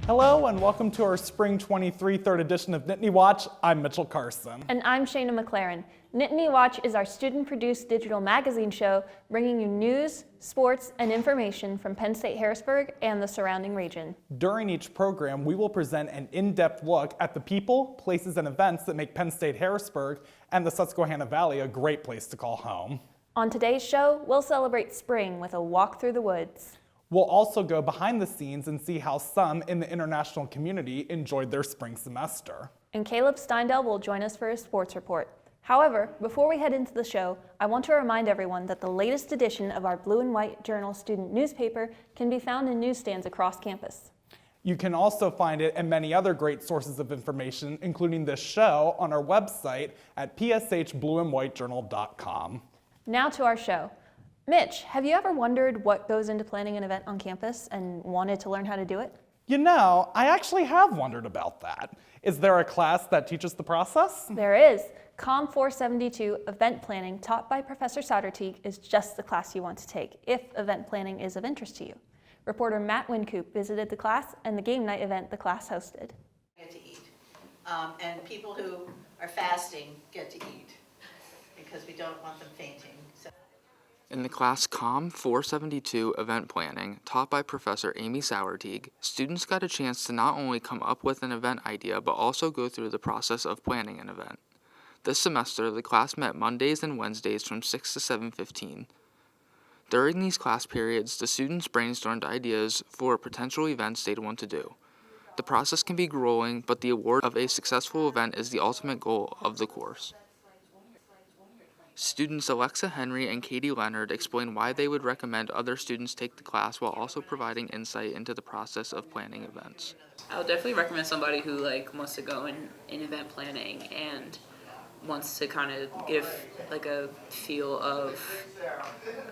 Hello and welcome to our Spring 23 third edition of Nittany Watch. I'm Mitchell Carson. And I'm Shayna McLaren. Nittany Watch is our student-produced digital magazine show bringing you news, sports, and information from Penn State Harrisburg and the surrounding region. During each program, we will present an in-depth look at the people, places, and events that make Penn State Harrisburg and the Susquehanna Valley a great place to call home. On today's show, we'll celebrate spring with a walk through the woods. We'll also go behind the scenes and see how some in the international community enjoyed their spring semester. And Caleb Steindel will join us for his sports report. However, before we head into the show, I want to remind everyone that the latest edition of our Blue and White Journal student newspaper can be found in newsstands across campus. You can also find it and many other great sources of information, including this show, on our website at pshblueandwhitejournal.com. Now to our show. Mitch, have you ever wondered what goes into planning an event on campus and wanted to learn how to do it? You know, I actually have wondered about that. Is there a class that teaches the process? There is. COM 472 Event Planning, taught by Professor Sauterteig, is just the class you want to take if event planning is of interest to you. Reporter Matt Wincoop visited the class and the game night event the class hosted. Get to eat. And people who are fasting get to eat because we don't want them fainting. So. In the class COM 472 Event Planning, taught by Professor Amy Sauerteig, students got a chance to not only come up with an event idea, but also go through the process of planning an event. This semester, the class met Mondays and Wednesdays from 6 to 7:15. During these class periods, the students brainstormed ideas for potential events they'd want to do. The process can be grueling, but the award of a successful event is the ultimate goal of the course. Students Alexa Henry and Katie Leonard explain why they would recommend other students take the class while also providing insight into the process of planning events. I would definitely recommend somebody who wants to go in event planning and wants to kind of give a feel of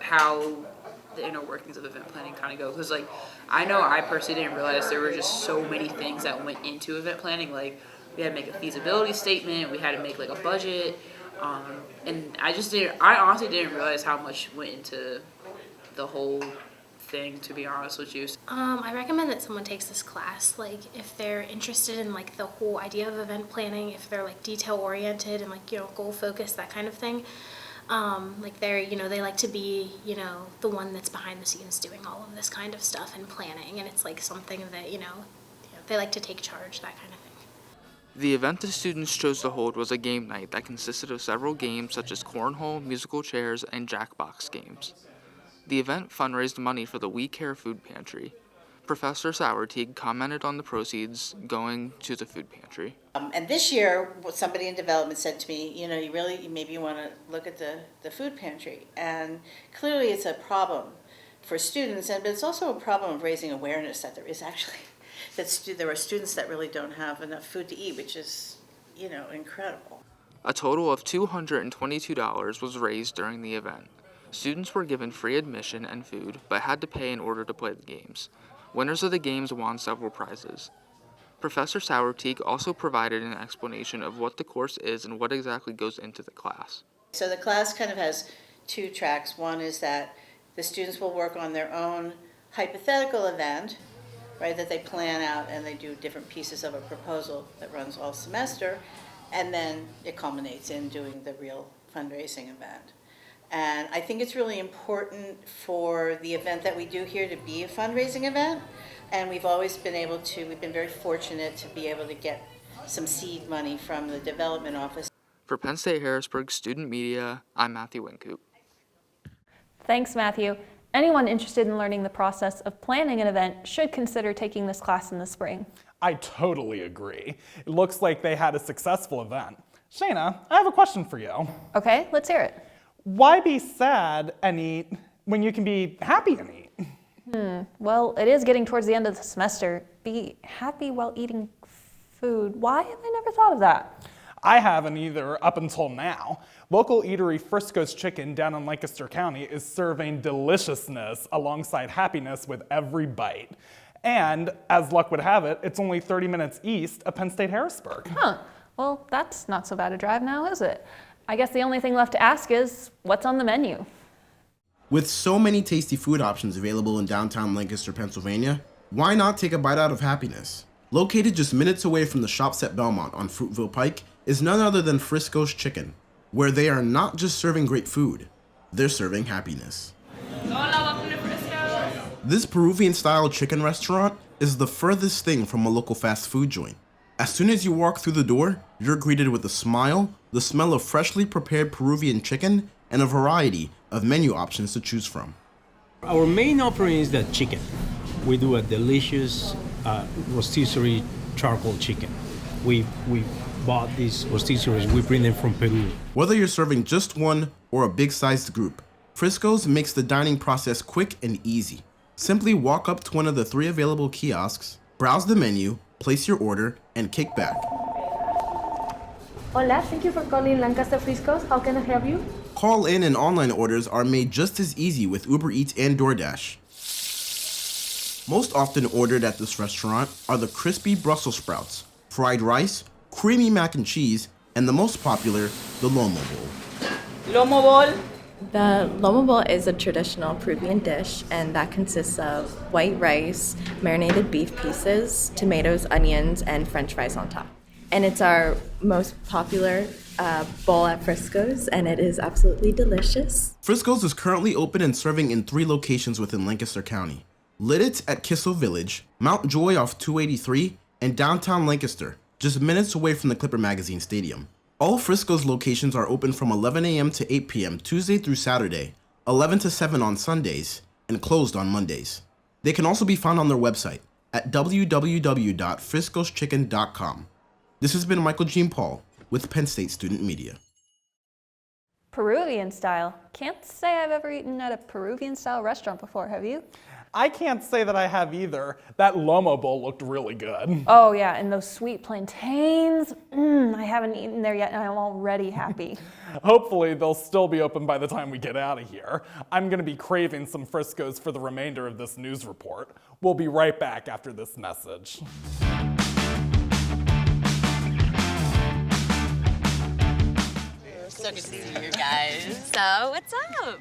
how the inner workings of event planning kind of go. Because I know I personally didn't realize there were just so many things that went into event planning. We had to make a feasibility statement, we had to make a budget. And I honestly didn't realize how much went into the whole thing, to be honest with you. I recommend that someone takes this class, if they're interested in the whole idea of event planning, if they're detail oriented and goal focused, that kind of thing. They like to be, the one that's behind the scenes doing all of this kind of stuff and planning, and it's something that, they like to take charge, that kind of thing. The event the students chose to hold was a game night that consisted of several games such as cornhole, musical chairs, and jackbox games. The event fundraised money for the We Care Food Pantry. Professor Sauerteig commented on the proceeds going to the food pantry. And this year, somebody in development said to me, you maybe want to look at the food pantry. And clearly it's a problem for students, but it's also a problem of raising awareness that there is actually there are students that really don't have enough food to eat, which is, incredible. A total of $222 was raised during the event. Students were given free admission and food, but had to pay in order to play the games. Winners of the games won several prizes. Professor Sauerteig also provided an explanation of what the course is and what exactly goes into the class. So the class kind of has two tracks. One is that the students will work on their own hypothetical event, right, that they plan out, and they do different pieces of a proposal that runs all semester, and then it culminates in doing the real fundraising event. And I think it's really important for the event that we do here to be a fundraising event, and we've been very fortunate to be able to get some seed money from the development office. For Penn State Harrisburg Student Media, I'm Matthew Wincoop. Thanks, Matthew. Anyone interested in learning the process of planning an event should consider taking this class in the spring. I totally agree. It looks like they had a successful event. Shayna, I have a question for you. Okay, let's hear it. Why be sad and eat when you can be happy and eat? Well, it is getting towards the end of the semester. Be happy while eating food. Why have I never thought of that? I haven't either up until now. Local eatery Frisco's Chicken down in Lancaster County is serving deliciousness alongside happiness with every bite. And as luck would have it, it's only 30 minutes east of Penn State Harrisburg. Huh, well, that's not so bad a drive now, is it? I guess the only thing left to ask is, what's on the menu? With so many tasty food options available in downtown Lancaster, Pennsylvania, Why not take a bite out of happiness? Located just minutes away from the shops at Belmont on Fruitville Pike is none other than Frisco's Chicken, where they are not just serving great food, they're serving happiness. Hola, welcome to Frisco. This Peruvian-style chicken restaurant is the furthest thing from a local fast food joint. As soon as you walk through the door, you're greeted with a smile, the smell of freshly prepared Peruvian chicken, and a variety of menu options to choose from. Our main offering is the chicken. We do a delicious rotisserie charcoal chicken. We bought these rotisseries, we bring them from Peru. Whether you're serving just one or a big-sized group, Frisco's makes the dining process quick and easy. Simply walk up to one of the 3 available kiosks, browse the menu, place your order, and kick back. Hola, thank you for calling Lancaster Frisco's. How can I help you? Call-in and online orders are made just as easy with Uber Eats and DoorDash. Most often ordered at this restaurant are the crispy Brussels sprouts, fried rice, creamy mac and cheese, and the most popular, the Lomo Bowl. Lomo bowl. The lomo bowl is a traditional Peruvian dish, and that consists of white rice, marinated beef pieces, tomatoes, onions, and french fries on top. And it's our most popular bowl at Frisco's, and it is absolutely delicious. Frisco's is currently open and serving in 3 locations within Lancaster County. Lidditz at Kissel Village, Mount Joy off 283, and downtown Lancaster, just minutes away from the Clipper Magazine Stadium. All Frisco's locations are open from 11 a.m. to 8 p.m. Tuesday through Saturday, 11 to 7 on Sundays, and closed on Mondays. They can also be found on their website at www.friscoschicken.com. This has been Michael Jean Paul with Penn State Student Media. Peruvian style. Can't say I've ever eaten at a Peruvian style restaurant before, have you? I can't say that I have either. That Lomo Bowl looked really good. Oh yeah, and those sweet plantains. I haven't eaten there yet and I'm already happy. Hopefully they'll still be open by the time we get out of here. I'm gonna be craving some Frisco's for the remainder of this news report. We'll be right back after this message. So good to see you guys. So, what's up?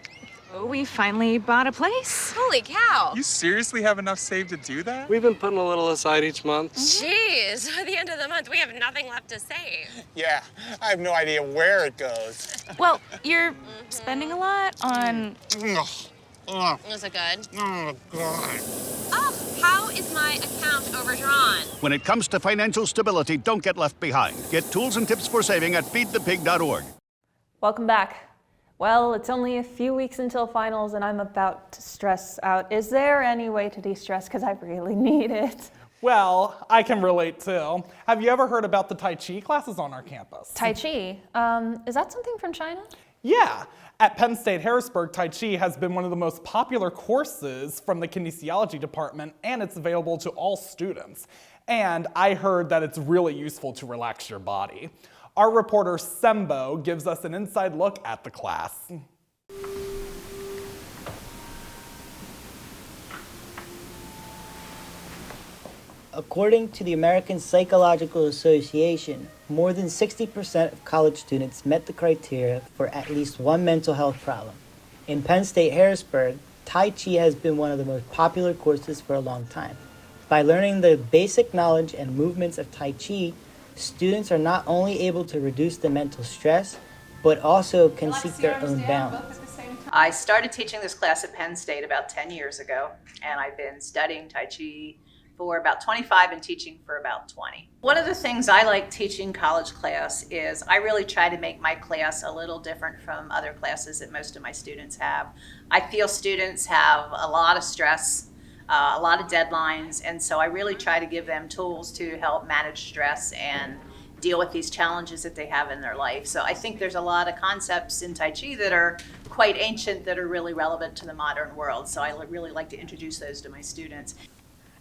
Oh, we finally bought a place. Holy cow. You seriously have enough saved to do that? We've been putting a little aside each month. Jeez, at the end of the month, we have nothing left to save. Yeah, I have no idea where it goes. Well, you're spending a lot on... Is it good? Oh, God. Oh, how is my account overdrawn? When it comes to financial stability, don't get left behind. Get tools and tips for saving at feedthepig.org. Welcome back. Well, it's only a few weeks until finals and I'm about to stress out. Is there any way to de-stress? Because I really need it. Well, I can relate too. Have you ever heard about the Tai Chi classes on our campus? Tai Chi? Is that something from China? Yeah. At Penn State Harrisburg, Tai Chi has been one of the most popular courses from the kinesiology department, and it's available to all students. And I heard that it's really useful to relax your body. Our reporter Sembo gives us an inside look at the class. According to the American Psychological Association, more than 60% of college students met the criteria for at least one mental health problem. In Penn State Harrisburg, Tai Chi has been one of the most popular courses for a long time. By learning the basic knowledge and movements of Tai Chi, students are not only able to reduce the mental stress, but also can seek their own balance. I started teaching this class at Penn State about 10 years ago, and I've been studying Tai Chi for about 25 and teaching for about 20. One of the things I like teaching college class is I really try to make my class a little different from other classes that most of my students have. I feel students have a lot of stress, a lot of deadlines, and so I really try to give them tools to help manage stress and deal with these challenges that they have in their life. So I think there's a lot of concepts in Tai Chi that are quite ancient that are really relevant to the modern world. So I really like to introduce those to my students.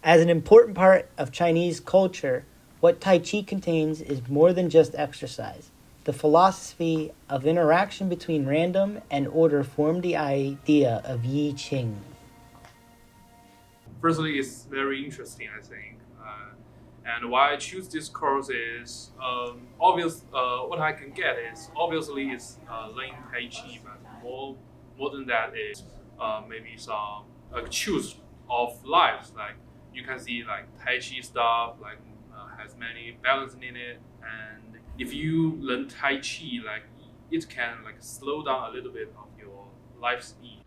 As an important part of Chinese culture, what Tai Chi contains is more than just exercise. The philosophy of interaction between random and order formed the idea of Yi Qing. Firstly, it's very interesting, I think. And why I choose this course is what I can get is obviously it's learning Tai Chi, but more than that is maybe some choose of lives, like you can see like Tai Chi stuff, like has many balance in it. And if you learn Tai Chi, like it can like slow down a little bit of your life speed.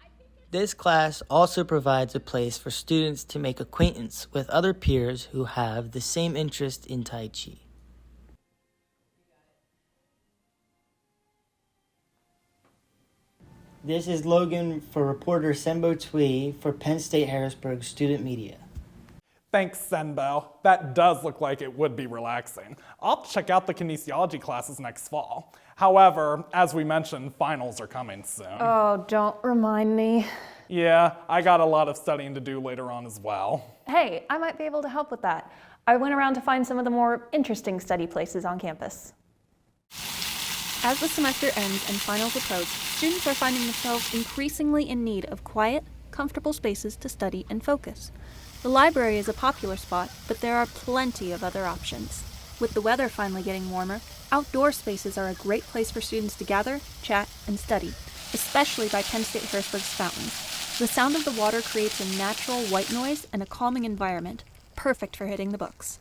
This class also provides a place for students to make acquaintance with other peers who have the same interest in Tai Chi. This is Logan for reporter Sp23 for Penn State Harrisburg Student Media. Thanks, Senbo. That does look like it would be relaxing. I'll check out the kinesiology classes next fall. However, as we mentioned, finals are coming soon. Oh, don't remind me. Yeah, I got a lot of studying to do later on as well. Hey, I might be able to help with that. I went around to find some of the more interesting study places on campus. As the semester ends and finals approach, students are finding themselves increasingly in need of quiet, comfortable spaces to study and focus. The library is a popular spot, but there are plenty of other options. With the weather finally getting warmer, outdoor spaces are a great place for students to gather, chat, and study, especially by Penn State Harrisburg's fountains. The sound of the water creates a natural white noise and a calming environment, perfect for hitting the books.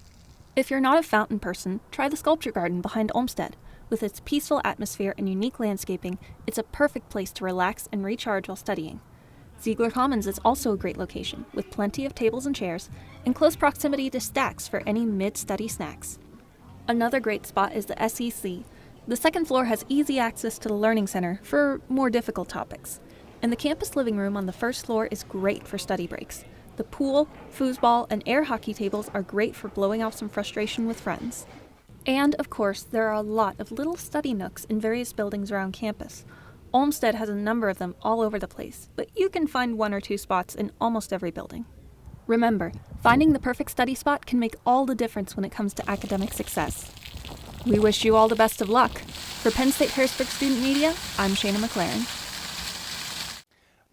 If you're not a fountain person, try the sculpture garden behind Olmsted. With its peaceful atmosphere and unique landscaping, it's a perfect place to relax and recharge while studying. Ziegler Commons is also a great location, with plenty of tables and chairs, in close proximity to stacks for any mid-study snacks. Another great spot is the SEC. The second floor has easy access to the Learning Center for more difficult topics. And the campus living room on the first floor is great for study breaks. The pool, foosball, and air hockey tables are great for blowing off some frustration with friends. And, of course, there are a lot of little study nooks in various buildings around campus. Olmsted has a number of them all over the place, but you can find one or two spots in almost every building. Remember, finding the perfect study spot can make all the difference when it comes to academic success. We wish you all the best of luck. For Penn State Harrisburg Student Media, I'm Shana McLaren.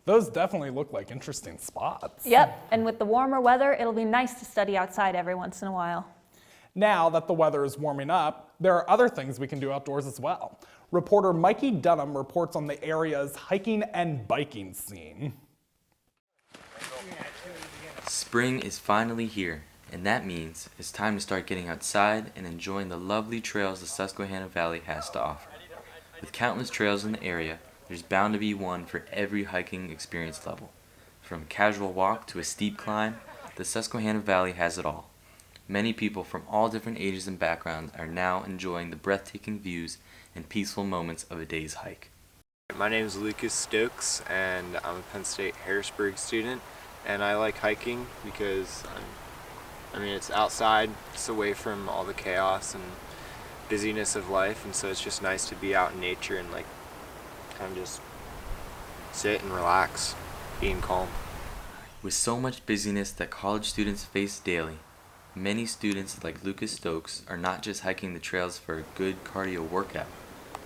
Those definitely look like interesting spots. Yep, and with the warmer weather, it'll be nice to study outside every once in a while. Now that the weather is warming up, there are other things we can do outdoors as well. Reporter Mikey Dunham reports on the area's hiking and biking scene. Spring is finally here, and that means it's time to start getting outside and enjoying the lovely trails the Susquehanna Valley has to offer. With countless trails in the area, there's bound to be one for every hiking experience level. From a casual walk to a steep climb, the Susquehanna Valley has it all. Many people from all different ages and backgrounds are now enjoying the breathtaking views and peaceful moments of a day's hike. My name is Lucas Stokes, and I'm a Penn State Harrisburg student, and I like hiking because it's outside, it's away from all the chaos and busyness of life, and so it's just nice to be out in nature and like kind of just sit and relax, being calm. With so much busyness that college students face daily, many students like Lucas Stokes are not just hiking the trails for a good cardio workout,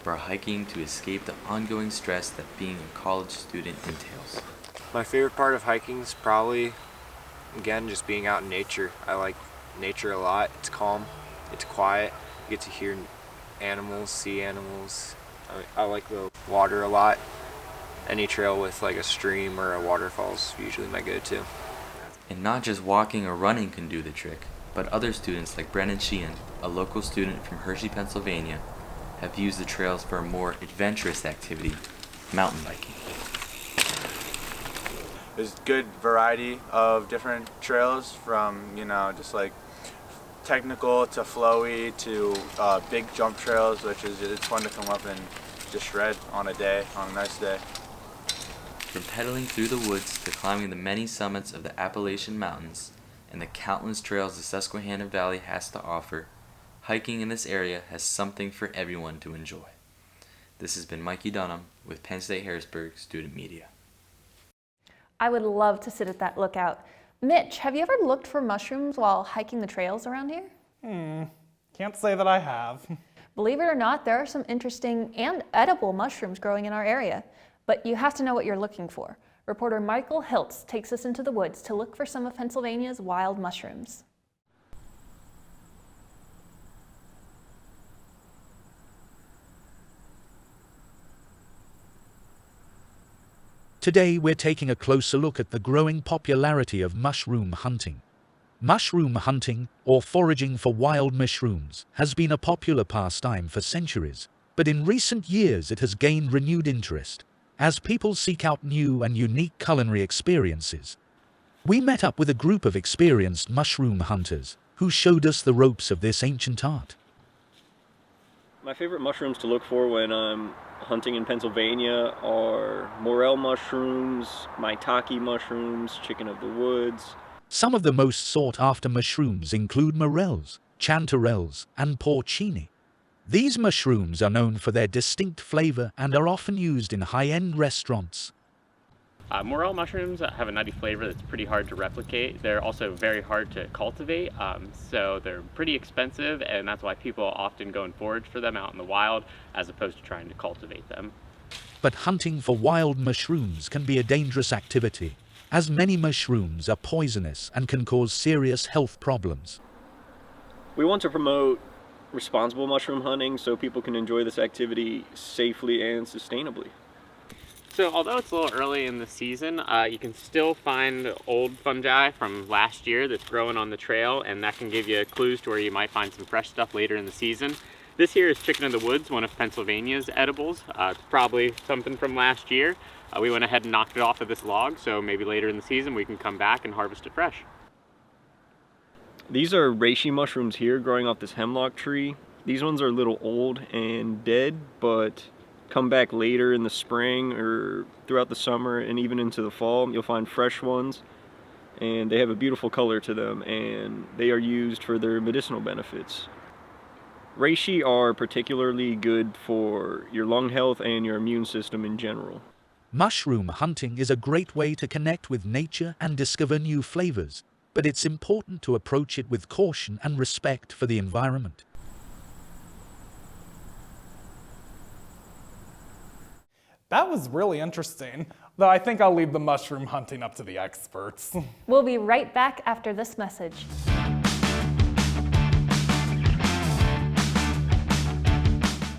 but are hiking to escape the ongoing stress that being a college student entails. My favorite part of hiking is probably, again, just being out in nature. I like nature a lot. It's calm, it's quiet, you get to hear animals, see animals. I like the water a lot. Any trail with like a stream or a waterfall is usually my go-to. And not just walking or running can do the trick, but other students like Brennan Sheehan, a local student from Hershey, Pennsylvania, have used the trails for a more adventurous activity, mountain biking. There's good variety of different trails from, just like technical to flowy to big jump trails, which is, it's fun to come up and just shred on a nice day. From pedaling through the woods to climbing the many summits of the Appalachian Mountains and the countless trails the Susquehanna Valley has to offer, hiking in this area has something for everyone to enjoy. This has been Mikey Dunham with Penn State Harrisburg Student Media. I would love to sit at that lookout. Mitch, have you ever looked for mushrooms while hiking the trails around here? Can't say that I have. Believe it or not, there are some interesting and edible mushrooms growing in our area, but you have to know what you're looking for. Reporter Michael Hiltz takes us into the woods to look for some of Pennsylvania's wild mushrooms. Today we're taking a closer look at the growing popularity of mushroom hunting. Mushroom hunting, or foraging for wild mushrooms, has been a popular pastime for centuries, but in recent years it has gained renewed interest as people seek out new and unique culinary experiences. We met up with a group of experienced mushroom hunters who showed us the ropes of this ancient art. My favorite mushrooms to look for when I'm hunting in Pennsylvania are morel mushrooms, maitake mushrooms, chicken of the woods. Some of the most sought-after mushrooms include morels, chanterelles, and porcini. These mushrooms are known for their distinct flavor and are often used in high-end restaurants. Morel mushrooms have a nutty flavor that's pretty hard to replicate. They're also very hard to cultivate, so they're pretty expensive, and that's why people often go and forage for them out in the wild as opposed to trying to cultivate them. But hunting for wild mushrooms can be a dangerous activity, as many mushrooms are poisonous and can cause serious health problems. We want to promote responsible mushroom hunting so people can enjoy this activity safely and sustainably. So although it's a little early in the season, you can still find old fungi from last year that's growing on the trail, and that can give you clues to where you might find some fresh stuff later in the season. This here is chicken of the woods, one of Pennsylvania's edibles. It's probably something from last year. We went ahead and knocked it off of this log, so maybe later in the season we can come back and harvest it fresh. These are reishi mushrooms here growing off this hemlock tree. These ones are a little old and dead, but come back later in the spring or throughout the summer and even into the fall, you'll find fresh ones, and they have a beautiful color to them, and they are used for their medicinal benefits. Reishi are particularly good for your lung health and your immune system in general. Mushroom hunting is a great way to connect with nature and discover new flavors, but it's important to approach it with caution and respect for the environment. That was really interesting, though I think I'll leave the mushroom hunting up to the experts. We'll be right back after this message.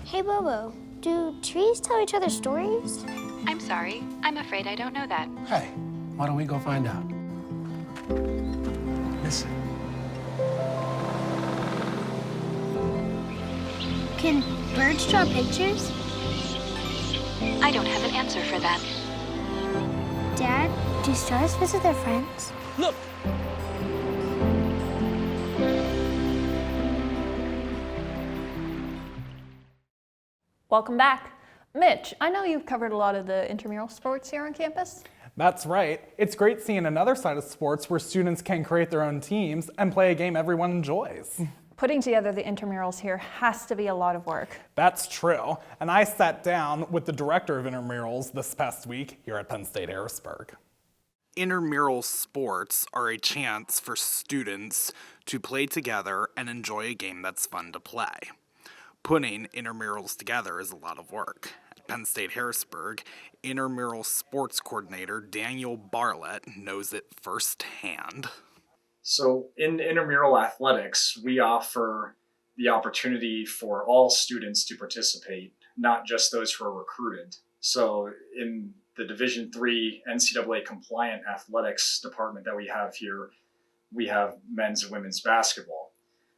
Hey Bobo, do trees tell each other stories? I'm sorry. I'm afraid I don't know that. Hey, why don't we go find out? Listen. Can birds draw pictures? I don't have an answer for that. Dad, do stars visit their friends? Look! Welcome back. Mitch, I know you've covered a lot of the intramural sports here on campus. That's right. It's great seeing another side of sports where students can create their own teams and play a game everyone enjoys. Putting together the intramurals here has to be a lot of work. That's true, and I sat down with the director of intramurals this past week here at Penn State Harrisburg. Intramural sports are a chance for students to play together and enjoy a game that's fun to play. Putting intramurals together is a lot of work. At Penn State Harrisburg, intramural sports coordinator Daniel Bartlett knows it firsthand. So in intramural athletics, we offer the opportunity for all students to participate, not just those who are recruited. So in the Division III NCAA compliant athletics department that we have here, we have men's and women's basketball.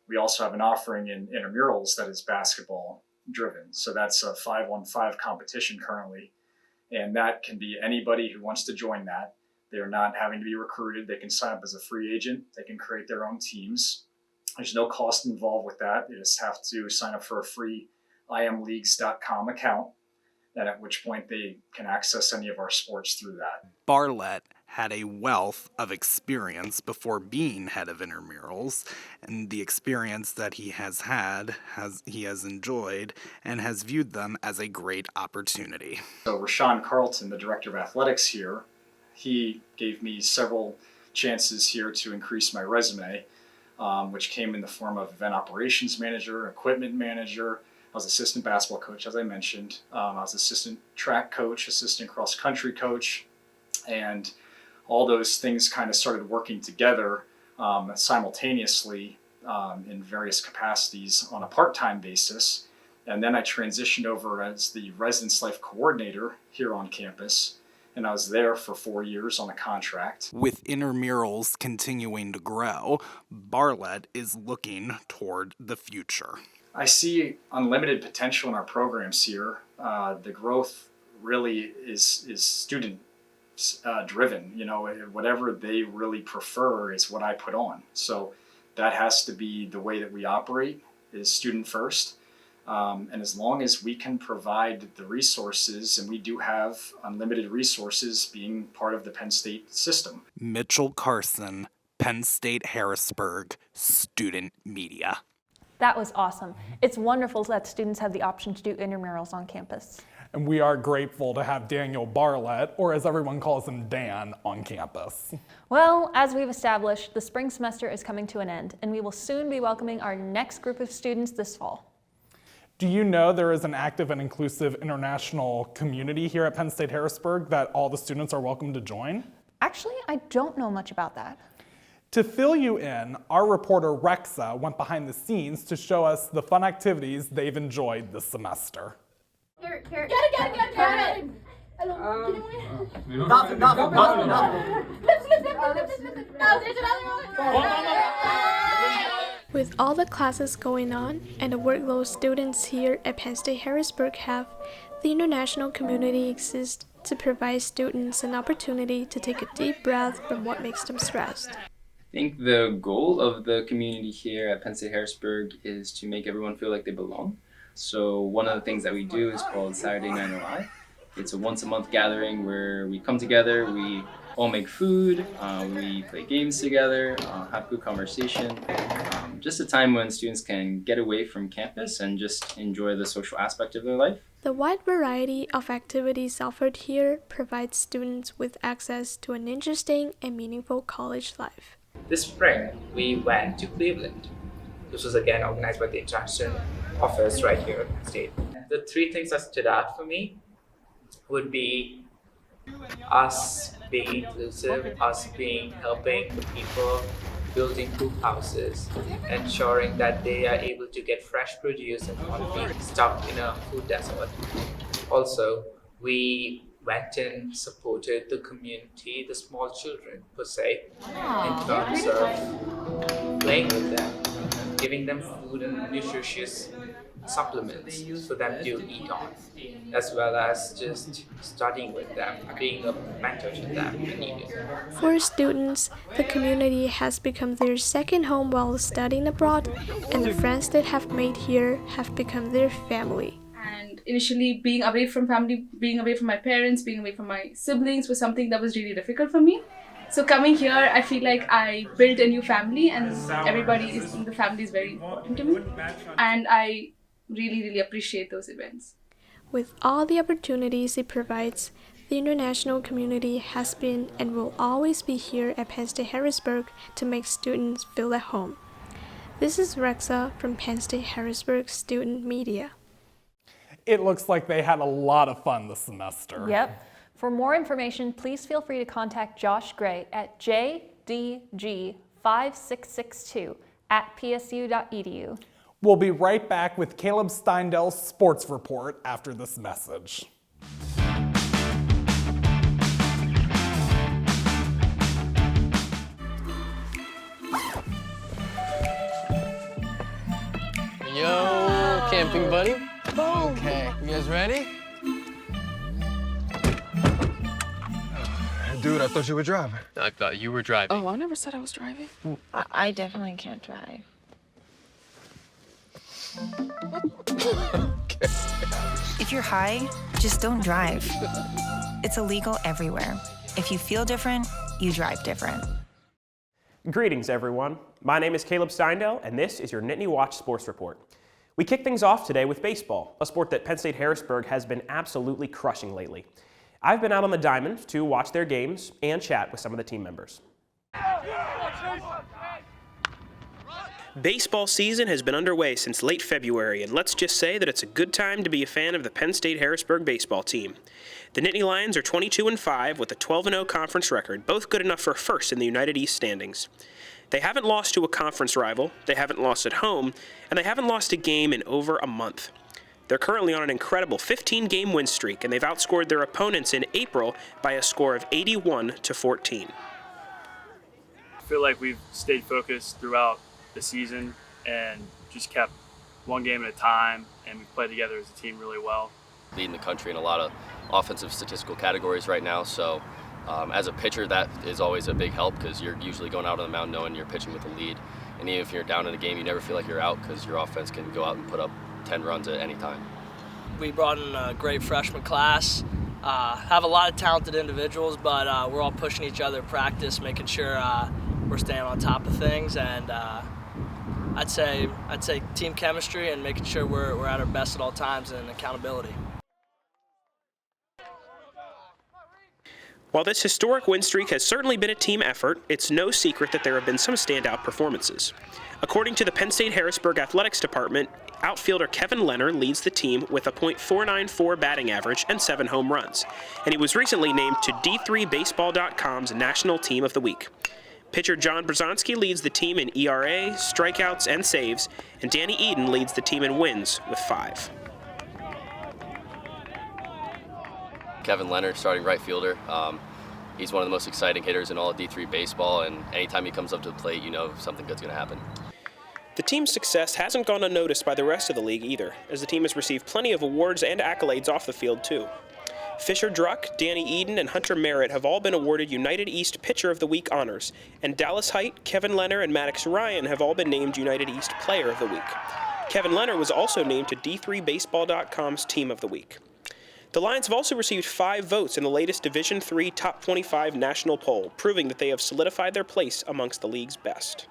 We also have an offering in intramurals that is basketball driven. So that's a 5-on-5 competition currently. And that can be anybody who wants to join that. They're not having to be recruited. They can sign up as a free agent. They can create their own teams. There's no cost involved with that. They just have to sign up for a free imleagues.com account, and at which point they can access any of our sports through that. Bartlett had a wealth of experience before being head of intramurals, and the experience that he has had, he has enjoyed, and has viewed them as a great opportunity. So Rashawn Carlton, the director of athletics here, he gave me several chances here to increase my resume, which came in the form of event operations manager, equipment manager. I was assistant basketball coach, as I mentioned. I was assistant track coach, assistant cross country coach, and all those things kind of started working together simultaneously in various capacities on a part-time basis. And then I transitioned over as the residence life coordinator here on campus. and I was there for 4 years on a contract. With intramurals continuing to grow, Bartlett is looking toward the future. I see unlimited potential in our programs here. The growth really is student driven. You know, whatever they really prefer is what I put on. So that has to be the way that we operate, is student first. And as long as we can provide the resources, and we do have unlimited resources being part of the Penn State system. Mitchell Carson, Penn State Harrisburg, Student Media. That was awesome. It's wonderful that students have the option to do intramurals on campus. And we are grateful to have Daniel Bartlett, or as everyone calls him, Dan, on campus. Well, as we've established, the spring semester is coming to an end, and we will soon be welcoming our next group of students this fall. Do you know there is an active and inclusive international community here at Penn State Harrisburg that all the students are welcome to join? Actually, I don't know much about that. To fill you in, our reporter Rexa went behind the scenes to show us the fun activities they've enjoyed this semester. Get it! Nothing. With all the classes going on and the workload students here at Penn State Harrisburg have, the international community exists to provide students an opportunity to take a deep breath from what makes them stressed. I think the goal of the community here at Penn State Harrisburg is to make everyone feel like they belong. So one of the things that we do is called Saturday Night Alive. It's a once-a-month gathering where we come together, we all make food, we play games together, have good conversation. Just a time when students can get away from campus and just enjoy the social aspect of their life. The wide variety of activities offered here provides students with access to an interesting and meaningful college life. This spring, we went to Cleveland. This was again organized by the International Office right here at Penn State. The three things that stood out for me would be us being inclusive, us helping the people, building coop houses, ensuring that they are able to get fresh produce and not be stuck in a food desert. Also, we went and supported the community, the small children per se, in terms of playing with them, giving them food and nutritious supplements for them to eat on, as well as just studying with them, being a mentor to them when needed. For students, the community has become their second home while studying abroad, and the friends they have made here have become their family. And initially, being away from family, being away from my parents, being away from my siblings was something that was really difficult for me. So coming here, I feel like I built a new family, and everybody in the family is very important to me. And I really appreciate those events. With all the opportunities it provides, the international community has been and will always be here at Penn State Harrisburg to make students feel at home. This is Rexa from Penn State Harrisburg Student Media. It looks like they had a lot of fun this semester. Yep. For more information, please feel free to contact Josh Gray at jdg5662@psu.edu. We'll be right back with Caleb Steindell's sports report after this message. Yo, camping buddy. Okay, you guys ready? Dude, I thought you were driving. I thought you were driving. Oh, I never said I was driving. I definitely can't drive. If you're high, just don't drive. It's illegal everywhere. If you feel different, you drive different. Greetings, everyone. My name is Caleb Steindell, and this is your Nittany Watch Sports Report. We kick things off today with baseball, a sport that Penn State Harrisburg has been absolutely crushing lately. I've been out on the diamond to watch their games and chat with some of the team members. Baseball season has been underway since late February, and let's just say that it's a good time to be a fan of the Penn State Harrisburg baseball team. The Nittany Lions are 22-5 with a 12-0 conference record, both good enough for first in the United East standings. They haven't lost to a conference rival, they haven't lost at home, and they haven't lost a game in over a month. They're currently on an incredible 15-game win streak, and they've outscored their opponents in April by a score of 81-14. I feel like we've stayed focused throughout the season and just kept one game at a time, and we've played together as a team really well. Leading the country in a lot of offensive statistical categories right now, so as a pitcher, that is always a big help because you're usually going out on the mound knowing you're pitching with a lead. And even if you're down in a game, you never feel like you're out because your offense can go out and put up 10 runs at any time. We brought in a great freshman class, have a lot of talented individuals, but we're all pushing each other in practice, making sure we're staying on top of things, and I'd say team chemistry and making sure we're at our best at all times and accountability. While this historic win streak has certainly been a team effort, it's no secret that there have been some standout performances. According to the Penn State Harrisburg Athletics Department, outfielder Kevin Leonard leads the team with a .494 batting average and 7 home runs, and he was recently named to D3Baseball.com's National Team of the Week. Pitcher John Brzezowski leads the team in ERA, strikeouts, and saves, and Danny Eden leads the team in wins with 5. Kevin Leonard, starting right fielder. He's one of the most exciting hitters in all of D3 baseball, and anytime he comes up to the plate, you know something good's going to happen. The team's success hasn't gone unnoticed by the rest of the league either, as the team has received plenty of awards and accolades off the field too. Fisher Druck, Danny Eden, and Hunter Merritt have all been awarded United East Pitcher of the Week honors, and Dallas Height, Kevin Leonard, and Maddox Ryan have all been named United East Player of the Week. Kevin Leonard was also named to D3Baseball.com's Team of the Week. The Lions have also received 5 votes in the latest Division III Top 25 national poll, proving that they have solidified their place amongst the league's best.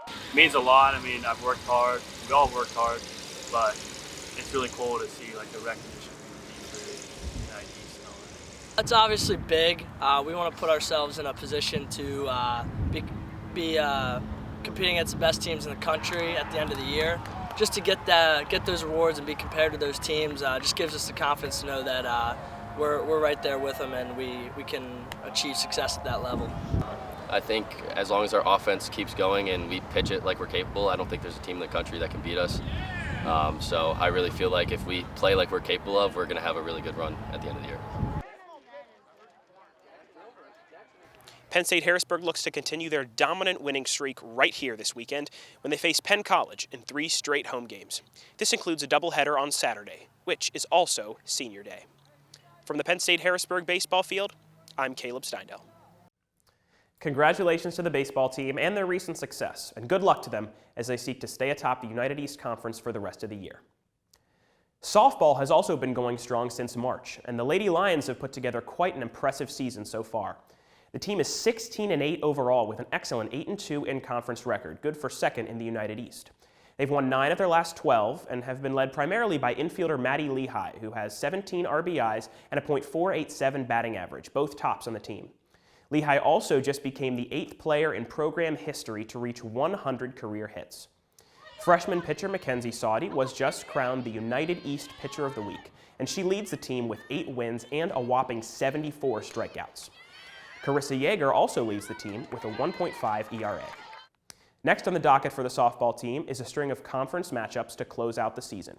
It means a lot. I mean, I've worked hard. We all worked hard, but it's really cool to see like the recognition from D3, United East, and all that. That's obviously big. We want to put ourselves in a position to be competing against the best teams in the country at the end of the year. Just to get those awards and be compared to those teams just gives us the confidence to know that we're right there with them and we can achieve success at that level. I think as long as our offense keeps going and we pitch it like we're capable, I don't think there's a team in the country that can beat us. So I really feel like if we play like we're capable of, we're going to have a really good run at the end of the year. Penn State Harrisburg looks to continue their dominant winning streak right here this weekend when they face Penn College in 3 straight home games. This includes a doubleheader on Saturday, which is also Senior Day. From the Penn State Harrisburg baseball field, I'm Caleb Steindel. Congratulations to the baseball team and their recent success, and good luck to them as they seek to stay atop the United East Conference for the rest of the year. Softball has also been going strong since March, and the Lady Lions have put together quite an impressive season so far. The team is 16-8 overall with an excellent 8-2 in-conference record, good for second in the United East. They've won 9 of their last 12 and have been led primarily by infielder Maddie Lehigh, who has 17 RBIs and a .487 batting average, both tops on the team. Lehigh also just became the 8th player in program history to reach 100 career hits. Freshman pitcher Mackenzie Saudy was just crowned the United East Pitcher of the Week, and she leads the team with 8 wins and a whopping 74 strikeouts. Carissa Yeager also leads the team with a 1.5 ERA. Next on the docket for the softball team is a string of conference matchups to close out the season,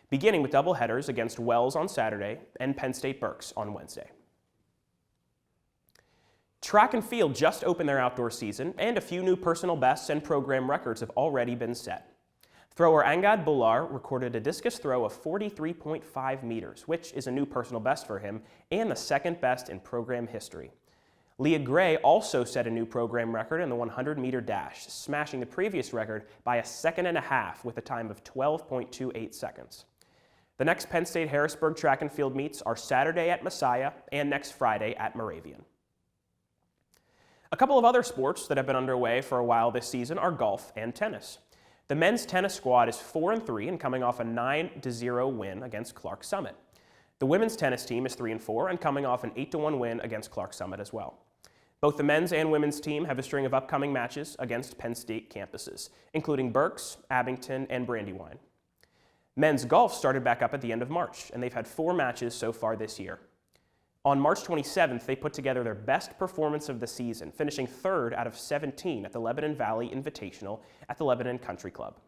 beginning with doubleheaders against Wells on Saturday and Penn State Berks on Wednesday. Track and field just opened their outdoor season, and a few new personal bests and program records have already been set. Thrower Angad Bular recorded a discus throw of 43.5 meters, which is a new personal best for him and the second best in program history. Leah Gray also set a new program record in the 100-meter dash, smashing the previous record by 1.5 seconds with a time of 12.28 seconds. The next Penn State Harrisburg track and field meets are Saturday at Messiah and next Friday at Moravian. A couple of other sports that have been underway for a while this season are golf and tennis. The men's tennis squad is 4-3 and coming off a 9-0 win against Clark Summit. The women's tennis team is 3-4 and coming off an 8-1 win against Clark Summit as well. Both the men's and women's team have a string of upcoming matches against Penn State campuses, including Berks, Abington, and Brandywine. Men's golf started back up at the end of March, and they've had 4 matches so far this year. On March 27th, they put together their best performance of the season, finishing 3rd out of 17 at the Lebanon Valley Invitational at the Lebanon Country Club.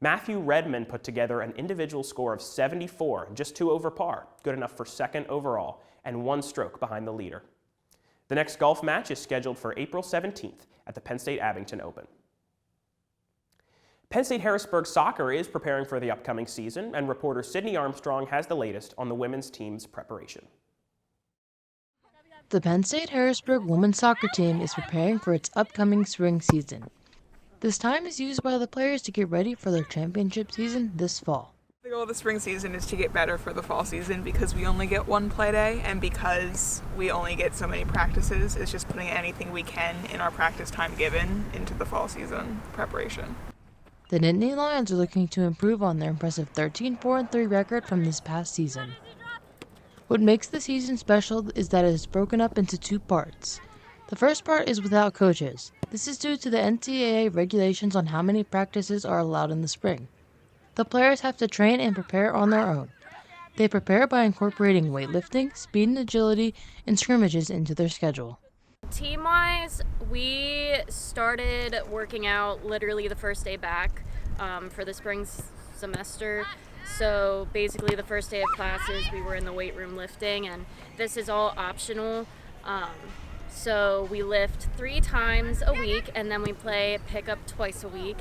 Matthew Redmond put together an individual score of 74, just 2 over par, good enough for 2nd overall, and 1 stroke behind the leader. The next golf match is scheduled for April 17th at the Penn State Abington Open. Penn State Harrisburg soccer is preparing for the upcoming season, and reporter Sydney Armstrong has the latest on the women's team's preparation. The Penn State Harrisburg women's soccer team is preparing for its upcoming spring season. This time is used by the players to get ready for their championship season this fall. The goal of the spring season is to get better for the fall season because we only get 1 play day, and because we only get so many practices, it's just putting anything we can in our practice time given into the fall season preparation. The Nittany Lions are looking to improve on their impressive 13-4-3 record from this past season. What makes the season special is that it is broken up into 2 parts. The first part is without coaches. This is due to the NCAA regulations on how many practices are allowed in the spring. The players have to train and prepare on their own. They prepare by incorporating weightlifting, speed and agility, and scrimmages into their schedule. Team-wise, we started working out literally the first day back for the spring semester. So basically the first day of classes, we were in the weight room lifting, and this is all optional. So we lift 3 times a week, and then we play pickup twice a week.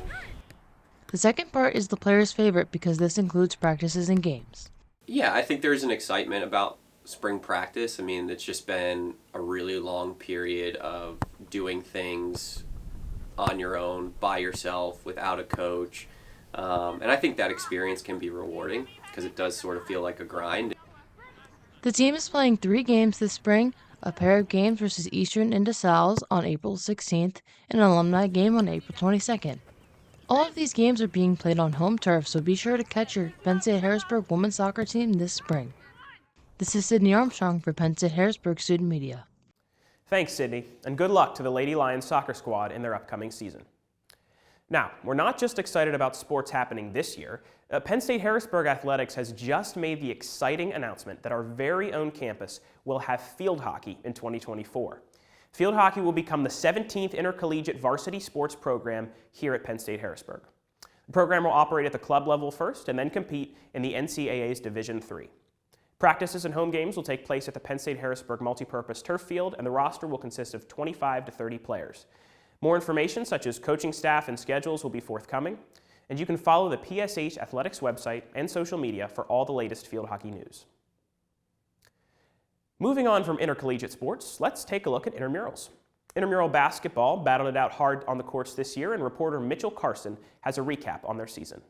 The second part is the players' favorite because this includes practices and games. Yeah, I think there's an excitement about spring practice. I mean, it's just been a really long period of doing things on your own, by yourself, without a coach. And I think that experience can be rewarding because it does sort of feel like a grind. The team is playing 3 games this spring, a pair of games versus Eastern and DeSalles on April 16th, and an alumni game on April 22nd. All of these games are being played on home turf, so be sure to catch your Penn State Harrisburg women's soccer team this spring. This is Sydney Armstrong for Penn State Harrisburg Student Media. Thanks, Sydney, and good luck to the Lady Lions soccer squad in their upcoming season. Now, we're not just excited about sports happening this year. Penn State Harrisburg Athletics has just made the exciting announcement that our very own campus will have field hockey in 2024. Field hockey will become the 17th intercollegiate varsity sports program here at Penn State Harrisburg. The program will operate at the club level first and then compete in the NCAA's Division III. Practices and home games will take place at the Penn State Harrisburg multipurpose turf field, and the roster will consist of 25 to 30 players. More information, such as coaching staff and schedules, will be forthcoming, and you can follow the PSH Athletics website and social media for all the latest field hockey news. Moving on from intercollegiate sports, let's take a look at intramurals. Intramural basketball battled it out hard on the courts this year, and reporter Mitchell Carson has a recap on their season.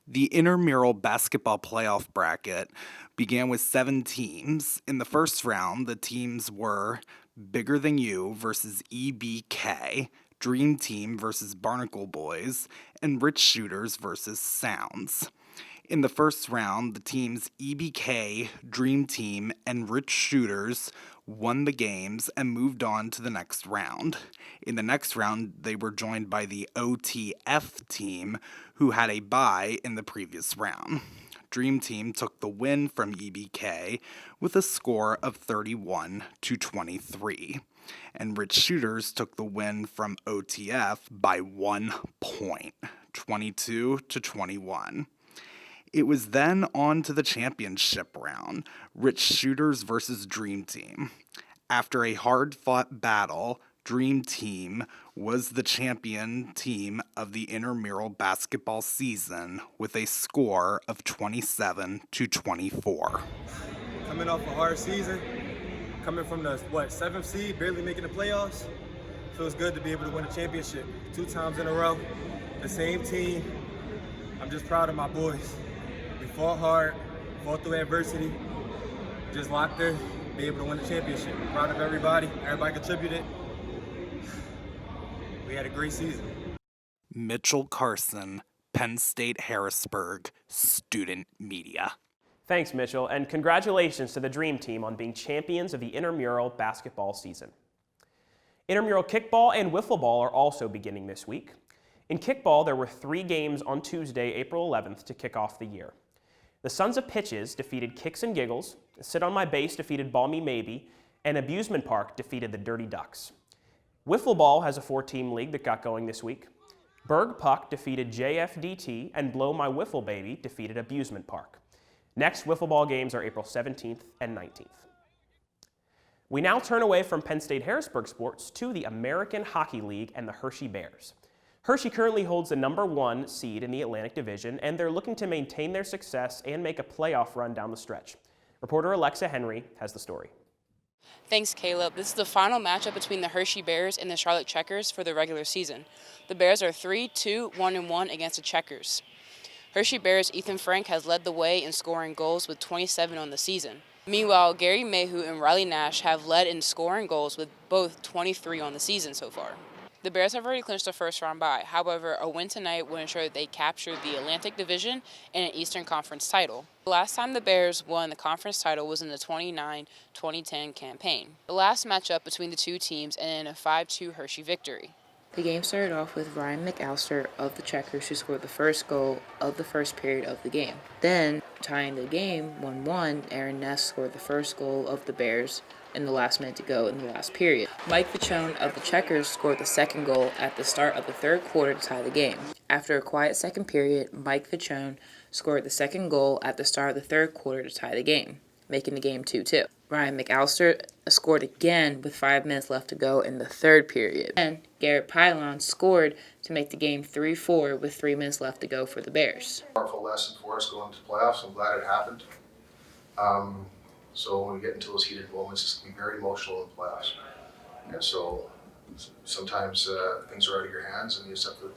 The intramural basketball playoff bracket began with 7 teams. In the first round, the teams were Bigger Than You versus EBK, Dream Team versus Barnacle Boys, and Rich Shooters versus Sounds. In the first round, the teams EBK, Dream Team, and Rich Shooters won the games and moved on to the next round. In the next round, they were joined by the OTF team, who had a bye in the previous round. Dream Team took the win from EBK with a score of 31-23. And Rich Shooters took the win from OTF by 1 point, 22-21. It was then on to the championship round, Rich Shooters versus Dream Team. After a hard-fought battle, Dream Team was the champion team of the intramural basketball season with a score of 27-24. Coming off a hard season, coming from the 7th seed, barely making the playoffs, feels good to be able to win a championship 2 times in a row. The same team. I'm just proud of my boys. We fought hard, fought through adversity, just locked in, be able to win the championship. Proud of everybody. Everybody contributed. We had a great season. Mitchell Carson, Penn State Harrisburg Student Media. Thanks, Mitchell, and congratulations to the Dream Team on being champions of the intramural basketball season. Intramural kickball and wiffle ball are also beginning this week. In kickball, there were 3 games on Tuesday, April 11th to kick off the year. The Sons of Pitches defeated Kicks and Giggles, Sit on My Base defeated Ball Me Maybe, and Abusement Park defeated the Dirty Ducks. Wiffle Ball has a 4-team league that got going this week. Berg Puck defeated JFDT, and Blow My Wiffle Baby defeated Abusement Park. Next Wiffle Ball games are April 17th and 19th. We now turn away from Penn State Harrisburg sports to the American Hockey League and the Hershey Bears. Hershey currently holds the #1 seed in the Atlantic Division, and they're looking to maintain their success and make a playoff run down the stretch. Reporter Alexa Henry has the story. Thanks, Caleb. This is the final matchup between the Hershey Bears and the Charlotte Checkers for the regular season. The Bears are 3-2, 1-1 against the Checkers. Hershey Bears' Ethan Frank has led the way in scoring goals with 27 on the season. Meanwhile, Gary Mayhew and Riley Nash have led in scoring goals with both 23 on the season so far. The Bears have already clinched the first round bye. However, a win tonight will ensure that they capture the Atlantic Division and an Eastern Conference title. The last time the Bears won the conference title was in the 2009-2010 campaign. The last matchup between the two teams ended in a 5-2 Hershey victory. The game started off with Ryan McAllister of the Checkers, who scored the first goal of the first period of the game. Then, tying the game 1-1, Aaron Ness scored the first goal of the Bears in the last minute to go in the last period. Mike Vachon of the Checkers scored the second goal at the start of the third quarter to tie the game. After a quiet second period, Mike Vachon scored the second goal at the start of the third quarter to tie the game, making the game 2-2. Ryan McAllister scored again with 5 minutes left to go in the third period. And Garrett Pylon scored to make the game 3-4 with 3 minutes left to go for the Bears. Powerful lesson for us going into playoffs. I'm glad it happened. So when we get into those heated moments, it's going to be very emotional in the playoffs. And so sometimes things are out of your hands and you just have to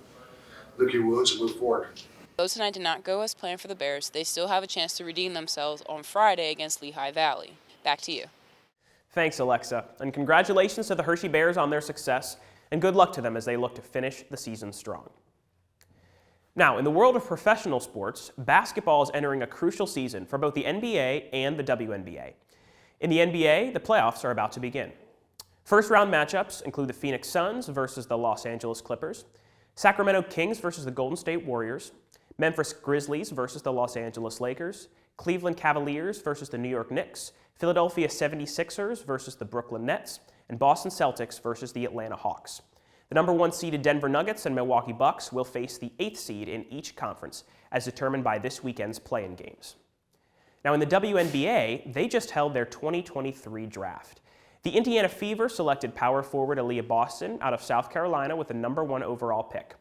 lick your wounds and move forward. Though tonight did not go as planned for the Bears, they still have a chance to redeem themselves on Friday against Lehigh Valley. Back to you. Thanks, Alexa, and congratulations to the Hershey Bears on their success, and good luck to them as they look to finish the season strong. Now, in the world of professional sports, basketball is entering a crucial season for both the NBA and the WNBA. In the NBA, the playoffs are about to begin. First-round matchups include the Phoenix Suns versus the Los Angeles Clippers, Sacramento Kings versus the Golden State Warriors, Memphis Grizzlies versus the Los Angeles Lakers, Cleveland Cavaliers versus the New York Knicks, Philadelphia 76ers versus the Brooklyn Nets, and Boston Celtics versus the Atlanta Hawks. The #1 seeded Denver Nuggets and Milwaukee Bucks will face the 8th seed in each conference, as determined by this weekend's play-in games. Now in the WNBA, they just held their 2023 draft. The Indiana Fever selected power forward Aaliyah Boston out of South Carolina with the #1 overall pick.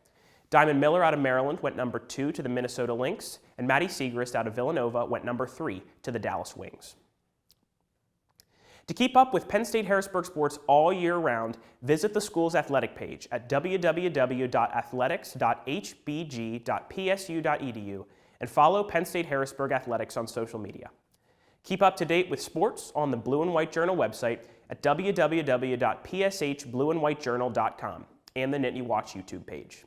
Diamond Miller out of Maryland went #2 to the Minnesota Lynx, and Maddie Siegrist out of Villanova went #3 to the Dallas Wings. To keep up with Penn State Harrisburg sports all year round, visit the school's athletic page at www.athletics.hbg.psu.edu and follow Penn State Harrisburg Athletics on social media. Keep up to date with sports on the Blue and White Journal website at www.pshblueandwhitejournal.com and the Nittany Watch YouTube page.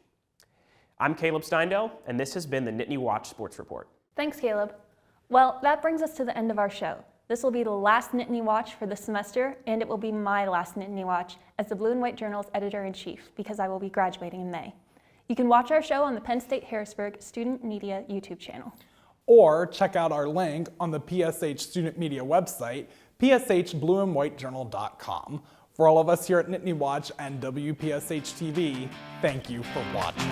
I'm Caleb Steindel, and this has been the Nittany Watch Sports Report. Thanks, Caleb. Well, that brings us to the end of our show. This will be the last Nittany Watch for the semester, and it will be my last Nittany Watch as the Blue and White Journal's editor-in-chief, because I will be graduating in May. You can watch our show on the Penn State Harrisburg Student Media YouTube channel. Or check out our link on the PSH Student Media website, pshblueandwhitejournal.com. For all of us here at Nittany Watch and WPSH TV, thank you for watching.